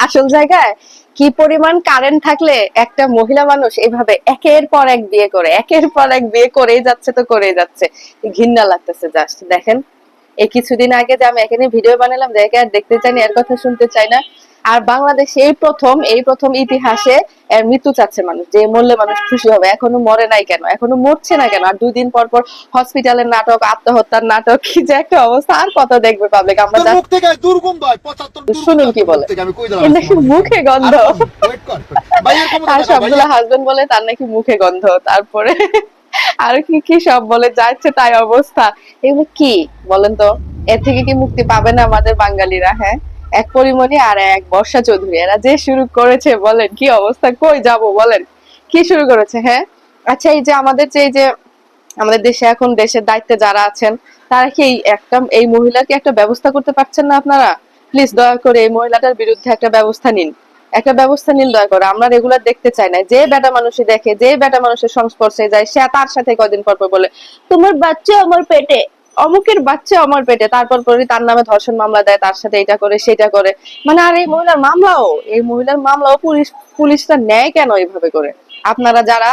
আসল জায়গায় কি পরিমাণ কারেন্ট থাকলে একটা মহিলা মানুষ এভাবে একের পর এক বিয়ে করে, একের পর এক বিয়ে করেই যাচ্ছে তো করেই যাচ্ছে। ঘৃণা লাগতেছে জাস্ট। দেখেন এই কিছুদিন আগে যে আমি এখানে ভিডিও বানালাম, দেখে আর দেখতে চাই না, এর কথা শুনতে চাই না। আর বাংলাদেশে এই প্রথম ইতিহাসে এর মৃত্যু চাচ্ছে মানুষ, যে মরলে মানুষ খুশি হবে। এখনো মরে নাই কেন, এখনো মরছে না কেন? আর 2 দিন পর পর হসপিটালের নাটক, আত্মহত্যার নাটক, কি যে একটা অবস্থা। আর কত দেখবে পাবলিক? আমরা তোর মুখ থেকে দুর্গন্ধ হয় 75 দুর্গন্ধ শুনুন কি তোর মুখ বলে, থেকে আমি কই দিলাম এর আজকে নাকি মানুষ মুখে গন্ধ। ওয়েট কর ভাইয়ের ক্ষমতা আর দেখাও সবগুলো ভাইয়া হাজবেন্ড বলে তার নাকি মুখে গন্ধ। তারপরে আর কি কি সব বলে, যাচ্ছে তাই অবস্থা। এগুলো কি বলেন তো? এর থেকে কি মুক্তি পাবে না আমাদের বাঙালিরা? হ্যাঁ, এক পরিমণি আর এক বর্ষা চৌধুরী, এরা যে শুরু করেছে, বলেন কি অবস্থা? কই যাব বলেন? কি শুরু করেছে? হ্যাঁ, আচ্ছা এই যে আমাদের দেশে এখন দেশের দায়িত্বে যারা আছেন, তারা কি এই মহিলাকে একটা ব্যবস্থা করতে পারছেন না আপনারা? প্লিজ দয়া করে এই মহিলাটার বিরুদ্ধে একটা ব্যবস্থা নিন। একটা ব্যবস্থা নিন দয়া করে। আমরা রেগুলার দেখতে চাই না। যে বেটা মানুষই দেখে, যে বেটা মানুষের সংস্পর্শে যায়, সে তার সাথে কদিন পর পর বলে, তোমার বাচ্চা আমার পেটে, অমুকের বাচ্চা আমার পেটে। তারপর পরই তার নামে ধর্ষণ মামলা দেয়, তার সাথে এটা করে সেটা করে। মানে আর এই মহিলার মামলাও পুলিশরা নেয় কেন এইভাবে করে? আপনারা যারা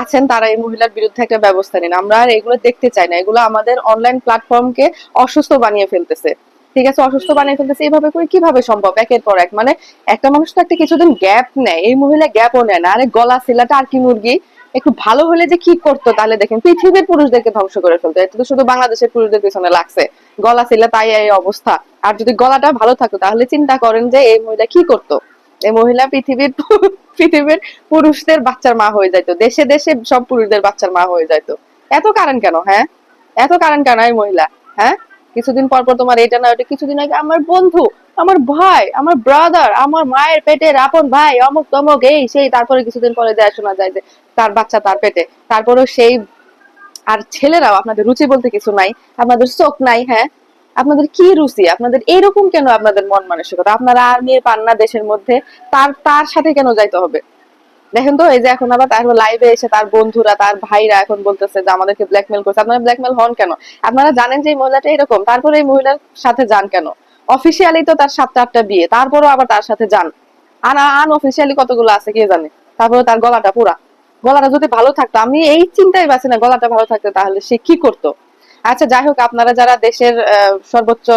আছেন তারা এই মহিলার বিরুদ্ধে একটা ব্যবস্থা নিন। আমরা আর এগুলো দেখতে চাই না। এগুলো আমাদের অনলাইন প্ল্যাটফর্মকে অসুস্থ বানিয়ে ফেলতেছে। ঠিক আছে, অসুস্থ বানিয়ে ফেলতেছে। এইভাবে করে কিভাবে সম্ভব একের পর এক? মানে একটা মানুষ তো একটা কিছুদিন গ্যাপ নেয়, এই মহিলা গ্যাপও নেয় না। আরে গলা ছিলা টার্কি মুরগি একটু ভালো হলে যে কি করতো তাহলে দেখেন, পৃথিবীর পুরুষদেরকে ধ্বংস করে ফেলতো। এটা তো শুধু বাংলাদেশের পুরুষদের পিছনে লাগছে, গলা ছিলা তাই এই অবস্থা। আর যদি গলাটা ভালো থাকতো তাহলে চিন্তা করেন যে এই মহিলা কি করতো। এই মহিলা পৃথিবীর পুরুষদের বাচ্চার মা হয়ে যাইতো, দেশে দেশে সব পুরুষদের বাচ্চার মা হয়ে যাইতো। এত কারণ কেন? হ্যাঁ, এত কারণ কেন এই মহিলা? হ্যাঁ, কিছুদিন পর পর তোমার এটা না ওটা। কিছুদিন আগে আমার বন্ধু, আমার ভাই, আমার ব্রাদার, আমার মায়ের পেটের আপন ভাই, অমুক তমুক এই সেই। তারপরে কিছুদিন পরে যায় শোনা যায় যে তার বাচ্চা তার পেটে। তারপরেও সেই। আর ছেলেরাও, আপনাদের রুচি বলতে কিছু নাই, আপনাদের চোখ নাই। হ্যাঁ, আপনাদের কি রুচি? আপনাদের এরকম কেন? আপনাদের মন মানসিকতা, আপনারা আর নিয়ে পান না দেশের মধ্যে? তার তার সাথে কেন যাইতে হবে? দেখেন তো, এই যে এখন আবার তার লাইভে এসে তার বন্ধুরা, তার ভাইরা এখন বলতেছে যে আমাদেরকে ব্ল্যাকমেল করছে। আপনারা ব্ল্যাকমেল হন কেন? আপনারা জানেন যে এই মহিলাটা এরকম, তারপরে এই মহিলার সাথে যান কেন? অফিসিয়ালি তো তার 7টা 8টা বিয়ে, তারপরেও আবার তার সাথে যান। আর আনঅফিসিয়ালি কতগুলো আছে কে জানে। তারপরে তার গলাটা পুরা, গলাটা যদি ভালো থাকতো, আমি এই চিন্তাই পাচ্ছি না, গলাটা ভালো থাকতো তাহলে সে কি করতো। আচ্ছা যাই হোক, আপনারা যারা দেশের সর্বোচ্চ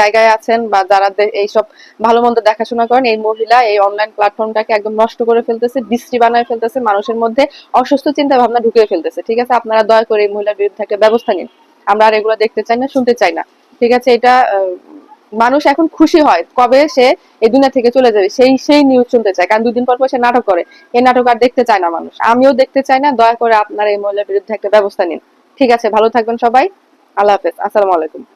জায়গায় আছেন, বা যারা এইসব ভালো মন্দ দেখাশোনা করেন, এই মহিলা এই অনলাইন প্ল্যাটফর্মটাকে একদম নষ্ট করে ফেলতেছে, বিশ্রী বানায় ফেলতেছে, মানুষের মধ্যে অসুস্থ চিন্তা ভাবনা ঢুকিয়ে ফেলতেছে। ঠিক আছে, আপনারা দয়া করে এই মহিলার বিরুদ্ধে একটা ব্যবস্থা নিন। আমরা আর এগুলো দেখতে চাই না, শুনতে চাই না। ঠিক আছে, এটা মানুষ এখন খুশি হয় কবে সে এই দুনিয়া থেকে চলে যাবে, সেই সেই নিউজ শুনতে চায়। কারণ 2 দিন পর পর সে নাটক করে। এই নাটক আর দেখতে চায় না মানুষ, আমিও দেখতে চাই না। দয়া করে আপনারা এই মহিলার বিরুদ্ধে একটা ব্যবস্থা নিন। ঠিক আছে, ভালো থাকবেন সবাই। আল্লাহ হাফেজ, আসসালামু আলাইকুম।